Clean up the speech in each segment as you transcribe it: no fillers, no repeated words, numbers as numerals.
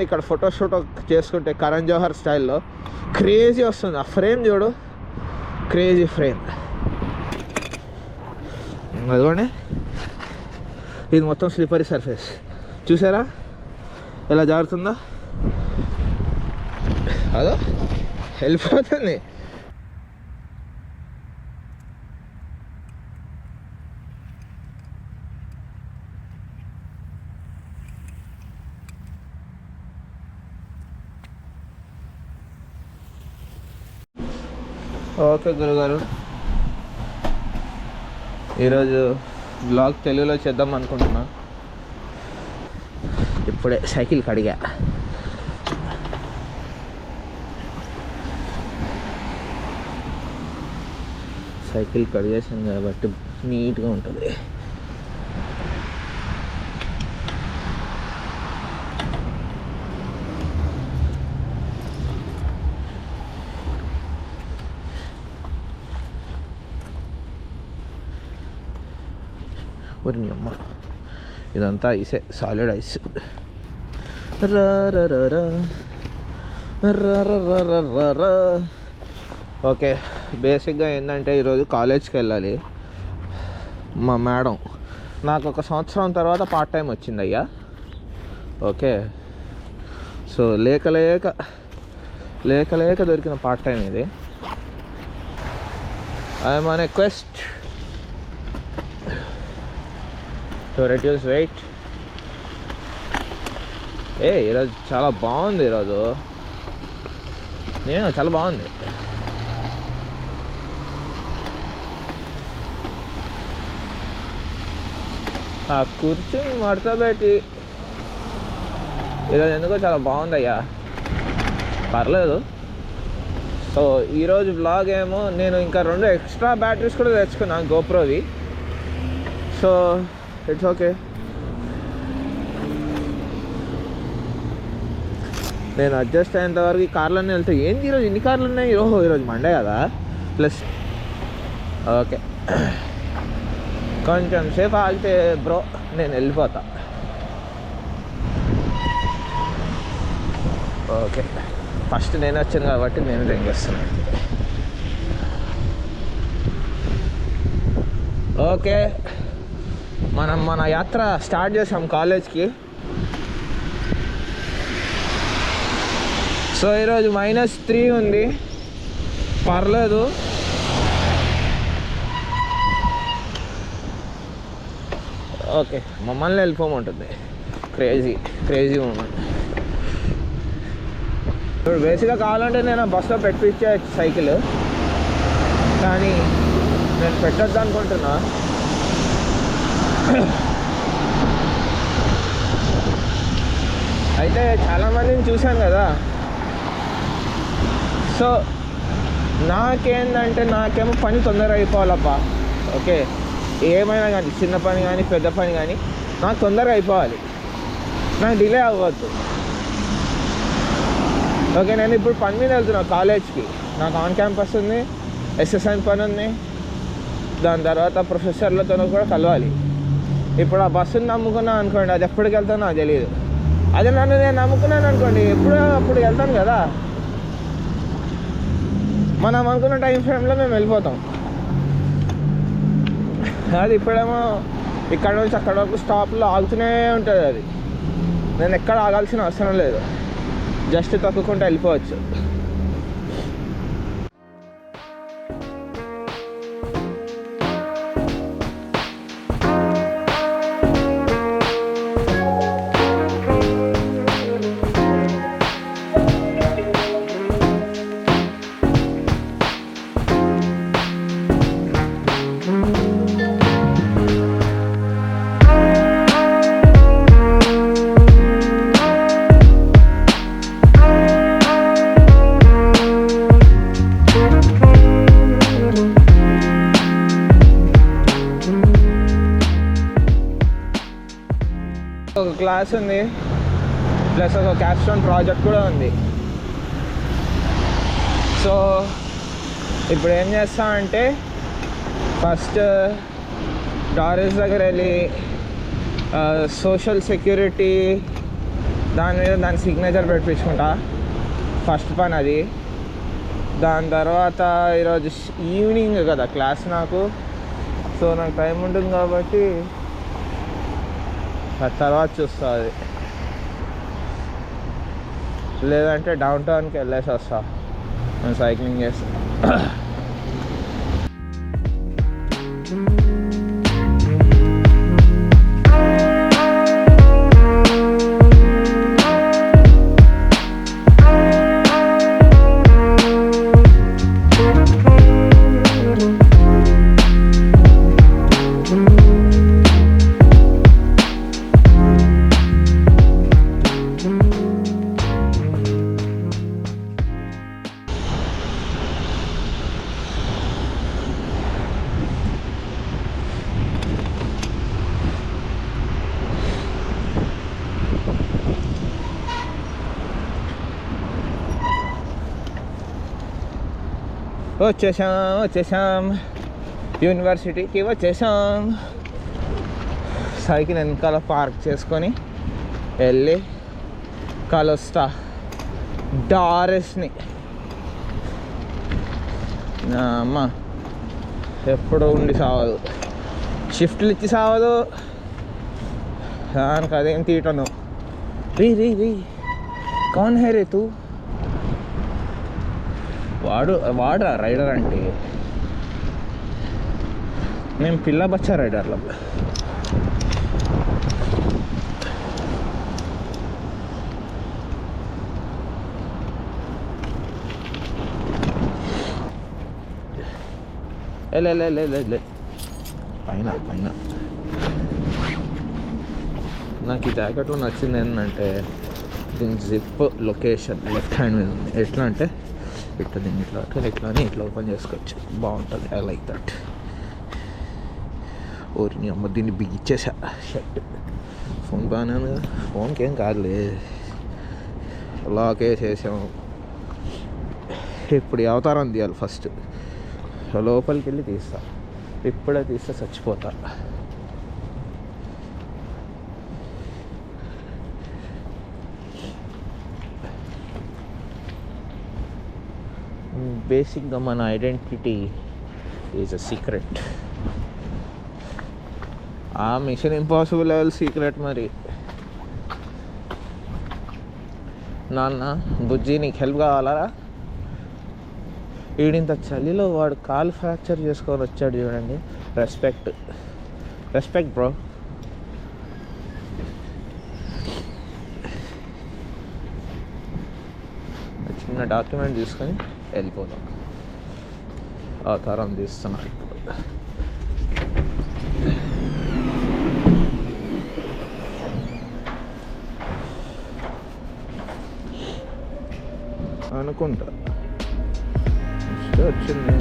ఇక్కడ ఫోటోషూట్ చేసుకుంటే కరణ్ జోహర్ స్టైల్లో క్రేజీ వస్తుంది. ఆ ఫ్రేమ్ చూడు, క్రేజీ ఫ్రేమ్. అదిగోండి, ఇది మొత్తం స్లిప్పరీ సర్ఫేస్ చూసారా ఎలా జారుతుందో. అదో వెళ్ళిపోతుంది. ఓకే గురుగారు, ఈరోజు బ్లాగ్ తెలుగులో చేద్దాం అనుకుంటున్నా. ఇప్పుడే సైకిల్ కడిగా. సైకిల్ కడిగేసాను కాబట్టి నీట్గా ఉంటుంది. అమ్మ ఇదంతా ఐసే, సాలిడ్ ఐస్. ఓకే, బేసిక్గా ఏంటంటే ఈరోజు కాలేజ్కి వెళ్ళాలి. మా మేడం నాకు 1 సంవత్సరం తర్వాత పార్ట్ టైం వచ్చింది అయ్యా. ఓకే, సో లేక దొరికిన పార్ట్ టైం ఇది. I'm on a quest to reduce weight. ఈరోజు చాలా బాగుంది. ఈరోజు నేను చాలా బాగుంది. ఆ కూర్చుని మడతబెట్టి ఈరోజు ఎందుకో చాలా బాగుందయ్యా, పర్లేదు. సో ఈరోజు బ్లాగ్ ఏమో నేను ఇంకా 2 ఎక్స్ట్రా బ్యాటరీస్ కూడా తెచ్చుకున్నాను గోప్రోవి. So it's okay. నేను అడ్జస్ట్ అయ్యేంత వరకు ఈ కార్లన్నీ వెళ్తాయి. ఏంటి ఈరోజు ఇన్ని కార్లు ఉన్నాయి? ఈరోజు మండే కదా, ప్లస్ ఓకే కొంచెం సేపు ఆగితే బ్రో నేను వెళ్ళిపోతా. ఓకే, ఫస్ట్ నేను వచ్చాను కాబట్టి నేను తెంగేస్తున్నాను. ఓకే, మనం మన యాత్ర స్టార్ట్ చేసాం కాలేజ్కి. సో ఈరోజు -3 ఉంది, పర్లేదు. ఓకే, మమ్మల్ని వెళ్ళిపోమంటుంది. Crazy moment. ఇప్పుడు బేసిక్గా కావాలంటే నేను బస్సులో పెట్టించే సైకిల్, కానీ నేను పెట్టొద్దు అనుకుంటున్నా. అయితే చాలామందిని చూశాను కదా. సో నాకేమో పని తొందరగా అయిపోవాలబ్బా. ఓకే, ఏమైనా కానీ, చిన్న పని కానీ పెద్ద పని కానీ నాకు తొందరగా అయిపోవాలి, నాకు డిలే అవ్వద్దు. ఓకే, నేను ఇప్పుడు పని మీద వెళ్తున్నాను కాలేజ్కి. నాకు ఆన్ క్యాంపస్ ఉంది, ఎస్ఎస్ఎన్ పని ఉంది, దాని తర్వాత ప్రొఫెసర్లతో కూడా కలవాలి. ఇప్పుడు ఆ బస్సుని నమ్ముకున్నాను అనుకోండి, అది ఎప్పటికి వెళ్తానో నాకు తెలియదు. అదే నేను నమ్ముకున్నాను అనుకోండి, అప్పుడు వెళ్తాను కదా. మనం అనుకున్న టైం ఫ్రేమ్లో మేము వెళ్ళిపోతాం. అది ఇప్పుడేమో ఇక్కడ నుంచి అక్కడ వరకు స్టాప్లో ఆగుతూనే ఉంటుంది. అది నేను ఎక్కడ ఆగాల్సిన అవసరం లేదు, జస్ట్ తక్కుకుంటూ వెళ్ళిపోవచ్చు. ఒక క్లాస్ ఉంది, ప్లస్ ఒక క్యాప్స్టోన్ ప్రాజెక్ట్ కూడా ఉంది. సో ఇప్పుడు ఏం చేస్తామంటే ఫస్ట్ డారెస్ దగ్గర వెళ్ళి సోషల్ సెక్యూరిటీ దాని మీద దాని సిగ్నేచర్ పెట్టించుకుంటా. ఫస్ట్ పని అది. దాని తర్వాత ఈరోజు ఈవినింగ్ కదా క్లాస్ నాకు, సో నాకు టైం ఉంటుంది కాబట్టి ఆ తర్వాత చూస్తా అది. లేదంటే డౌన్ టౌన్కి వెళ్ళేసి వస్తా నేను సైక్లింగ్ చేస్తా. వచ్చేసాం యూనివర్సిటీకి వచ్చేసాం. సైకిల్ వెనకాల పార్క్ చేసుకొని వెళ్ళి కలుస్తా డారెస్ని. అమ్మ ఎప్పుడు ఉండి సావదు, షిఫ్ట్లు ఇచ్చి సావదు, దానికి అదేం తీయటను. రీ కౌన్ హే రే తూ? వాడురా రైడర్ అంటే. మేము పిల్ల బచ్చా రైడర్లో. లే పైన నాకు ఈ జాకెట్లో నచ్చింది ఏంటంటే దీని జిప్ లొకేషన్ లెఫ్ట్ హ్యాండ్ మీద ఉంది. ఎట్లా అంటే ఇట్లా దీన్ని ఇట్లా అని ఇట్లా ఓపెన్ చేసుకోవచ్చు, బాగుంటుంది. I like that. ఓరి అమ్మ దీన్ని బిగిచ్చేసా షర్ట్. ఫోన్ బాగానే ఉంది కదా, ఫోన్కి ఏం కాదులే, లాక్ వేసేసాము. ఇప్పుడు అవతారం తీయాలి ఫస్ట్. లోపలికి వెళ్ళి తీస్తా, ఇప్పుడే తీస్తే చచ్చిపోతా. బేసిక్గా మన ఐడెంటిటీ ఈజ్ అ సీక్రెట్. ఆ మిషన్ ఇంపాసిబుల్ లెవెల్ సీక్రెట్. మరి నాన్న బుజ్జి నీకు హెల్ప్ కావాలా? వీడింత చలిలో వాడు కాలు ఫ్రాక్చర్ చేసుకొని వచ్చాడు చూడండి. Respect bro. చిన్న డాక్యుమెంట్ తీసుకొని వెళ్ళిపోతాం. ఆ తరం తీస్తున్నా ఇప్పుడు. అనుకుంటా వచ్చింది.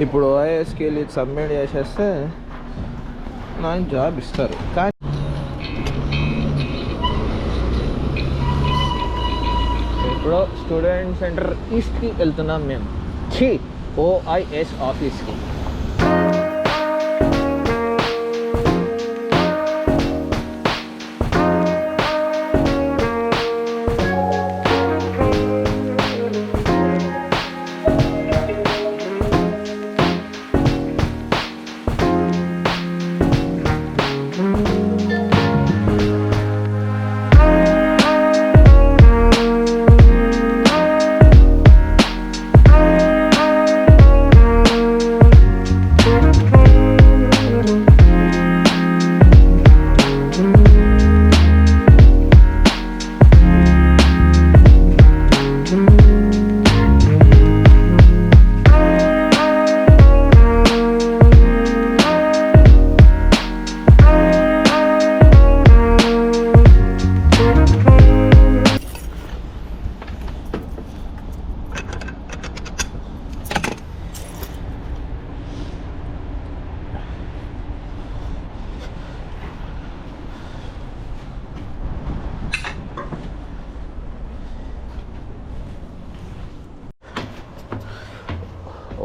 ఇప్పుడు ఓఐఎస్కి వెళ్ళి సబ్మిట్ చేసేస్తే నాకు జాబ్ ఇస్తారు. కానీ ఇప్పుడు స్టూడెంట్ సెంటర్ ఈస్ట్కి వెళ్తున్నాం మేము. ఓఐఎస్ ఆఫీస్కి.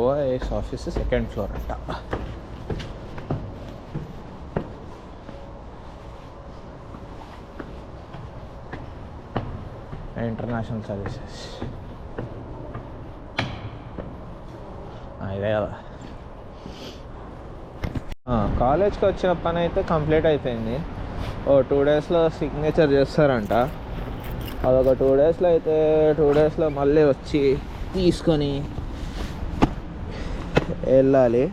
ఓఐఎస్ ఆఫీస్ సెకండ్ ఫ్లోర్ అంట. ఇంటర్నేషనల్ సర్వీసెస్ ఇదే కదా. కాలేజ్కి వచ్చిన పని అయితే కంప్లీట్ అయిపోయింది. 2 డేస్లో సిగ్నేచర్ చేస్తారంట. అదొక 2 డేస్లో అయితే 2 డేస్లో మళ్ళీ వచ్చి తీసుకొని వెళ్ళాలి.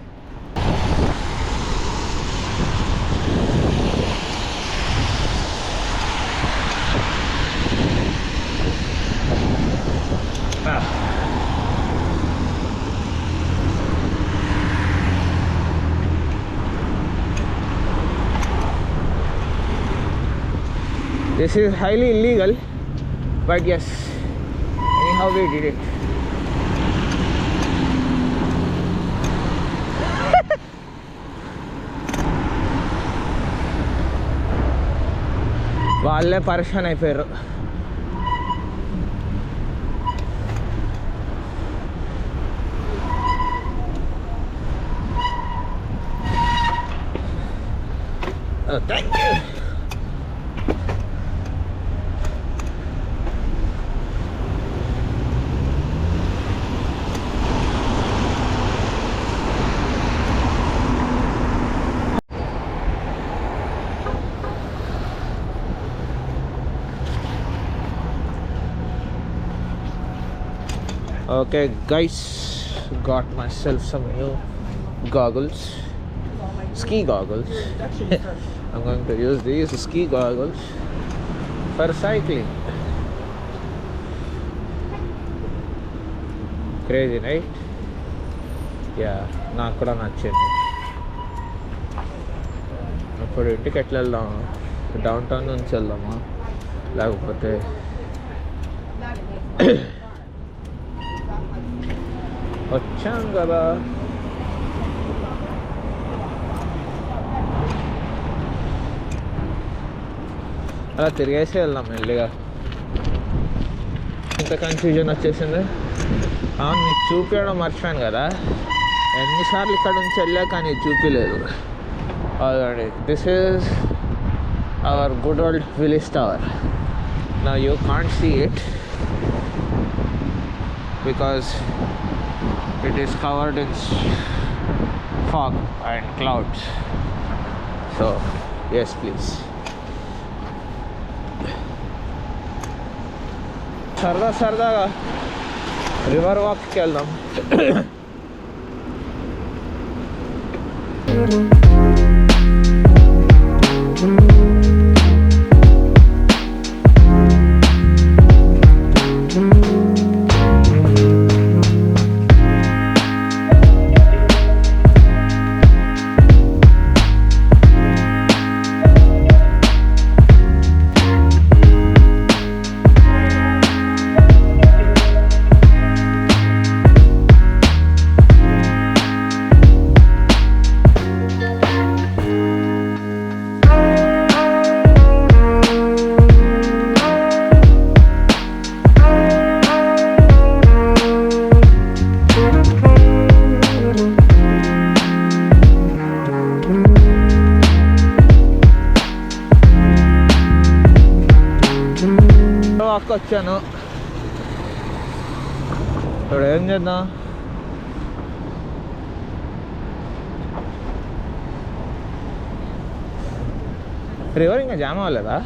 This is highly illegal, but yes, anyhow we did it. వాళ్ళే పరేషాన్ అయిపోయారు. Thank you. Okay guys, got myself some new goggles, ski goggles. I'm going to use these ski goggles for cycling. Crazy, right? Yeah, నాకు కూడా నచ్చింది. ఇప్పుడు ఇంటికి ఎట్లా వెళ్దాం? డౌన్ టౌన్ నుంచి వెళ్దామా లేకపోతే వచ్చాం కదా అలా తిరిగేసి వెళ్దాం మెల్లిగా. ఇంత కన్ఫ్యూజన్ వచ్చేసింది. నీకు చూపించడం మర్చిపోయాను కదా, ఎన్నిసార్లు ఇక్కడ నుంచి వెళ్ళా కానీ చూపించలేదు. Already this is our good old village tower. Now you can't see it because it is covered in fog and clouds. So yes please. సరదాగా రివర్ వాక్కి వెళ్దాం. ప్లేస్కి వచ్చాను. ఇప్పుడు ఏం చేద్దాం, రివర్ ఇంకా జామ్ అవ్వలేదా?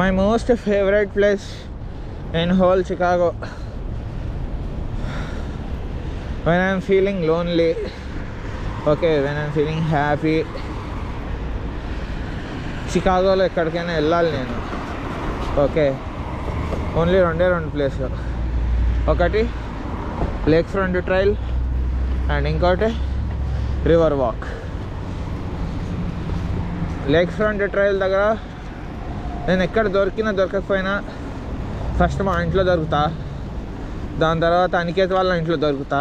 My most favourite place in whole Chicago when I'm feeling lonely, okay, when I'm feeling happy, చికాగోలో ఎక్కడికైనా వెళ్ళాలి నేను. ఓకే, ఓన్లీ రెండు ప్లేస్లు, ఒకటి లేక్ ఫ్రంట్ ట్రైల్ అండ్ ఇంకోటి river walk. Lake front trail దగ్గర నేను ఎక్కడ దొరకకపోయినా ఫస్ట్ మా ఇంట్లో దొరుకుతా, దాని తర్వాత అనికేత్ వాళ్ళ ఇంట్లో దొరుకుతా.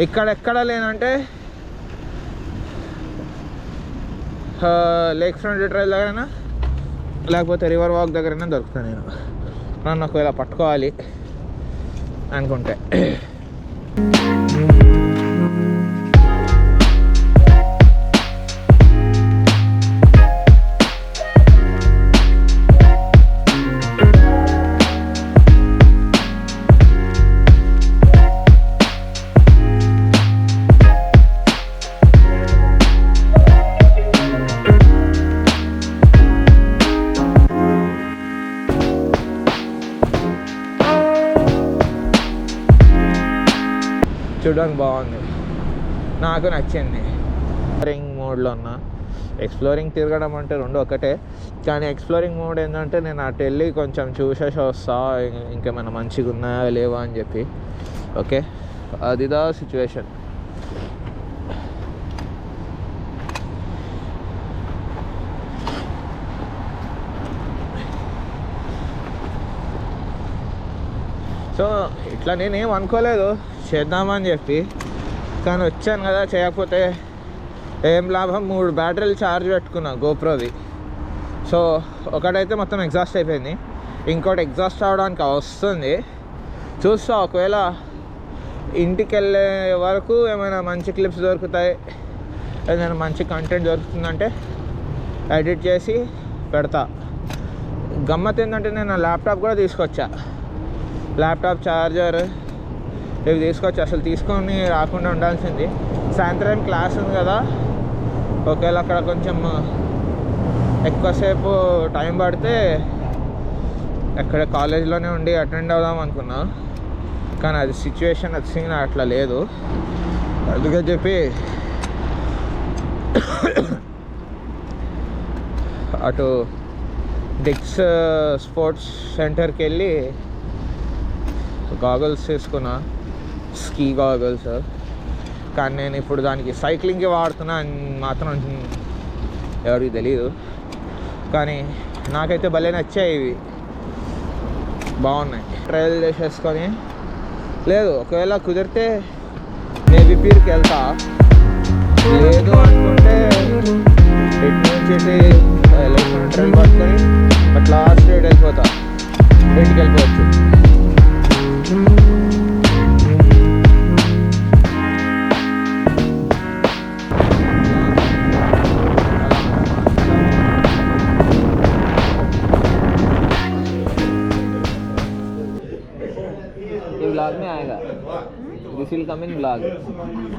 ఇక్కడెక్కడ లేనంటే లేక్ ఫ్రంట్ ట్రైల్ దగ్గరైనా లేకపోతే రివర్ వాక్ దగ్గరైనా దొరుకుతాను నేను, నన్ను ఒకవేళ పట్టుకోవాలి అనుకుంటే. చూడడానికి బాగుంది, నాకు నచ్చింది. ఎక్స్ప్లోరింగ్ మోడ్లో ఉన్నా. ఎక్స్ప్లోరింగ్ తిరగడం అంటే రెండు ఒకటే, కానీ ఎక్స్ప్లోరింగ్ మోడ్ ఏంటంటే నేను అటు వెళ్ళి కొంచెం చూసేసి వస్తా, ఇంకేమైనా మంచిగా ఉన్నాయా లేవా అని చెప్పి. Okay, అదిదా situation. సో ఇట్లా నేనేం అనుకోలేదు చేద్దామని చెప్పి, కానీ వచ్చాను కదా, చేయకపోతే ఏం లాభం. 3 బ్యాటరీలు ఛార్జ్ పెట్టుకున్నా గోప్రోవి. సో ఒకటైతే మొత్తం ఎగ్జాస్ట్ అయిపోయింది, ఇంకోటి ఎగ్జాస్ట్ అవడానికి వస్తుంది. చూస్తా, ఒకవేళ ఇంటికి వెళ్ళే వరకు ఏమైనా మంచి క్లిప్స్ దొరుకుతాయి, ఏదైనా మంచి కంటెంట్ దొరుకుతుందంటే ఎడిట్ చేసి పెడతా. గమ్మత్ ఏంటంటే నేను ల్యాప్టాప్ కూడా తీసుకొచ్చా, ల్యాప్టాప్ ఛార్జర్ ఇవి తీసుకొచ్చి, అసలు తీసుకొని రాకుండా ఉండాల్సింది. సాయంత్రం క్లాస్ ఉంది కదా, ఒకవేళ అక్కడ కొంచెం ఎక్కువసేపు టైం పడితే అక్కడ కాలేజీలోనే ఉండి అటెండ్ అవుదాం అనుకున్నా, కానీ అది సిచ్యువేషన్ వచ్చింది అట్లా లేదు. అందుకని చెప్పి అటు డిక్స్ స్పోర్ట్స్ సెంటర్కి వెళ్ళి గాగల్స్ తీసుకున్నా, స్కీ గాగల్స్. కానీ నేను ఇప్పుడు దానికి సైక్లింగ్కి వాడుతున్నా అని మాత్రం ఎవరికి తెలీదు, కానీ నాకైతే భలే నచ్చాయి, ఇవి బాగున్నాయి. ట్రయల్ చేసేసుకొని, లేదు ఒకవేళ కుదిరితే నేవీ పీర్కి వెళ్తా, లేదు అనుకుంటే ఇటు నుంచి ఎలక్ట్రానిక్ ట్రైల్ పట్టుకొని అట్లా స్ట్రేట్ వెళ్ళిపోతా, ఇంటికి వెళ్ళిపోవచ్చు. ब्लॉग में आएगा, this will come in blog.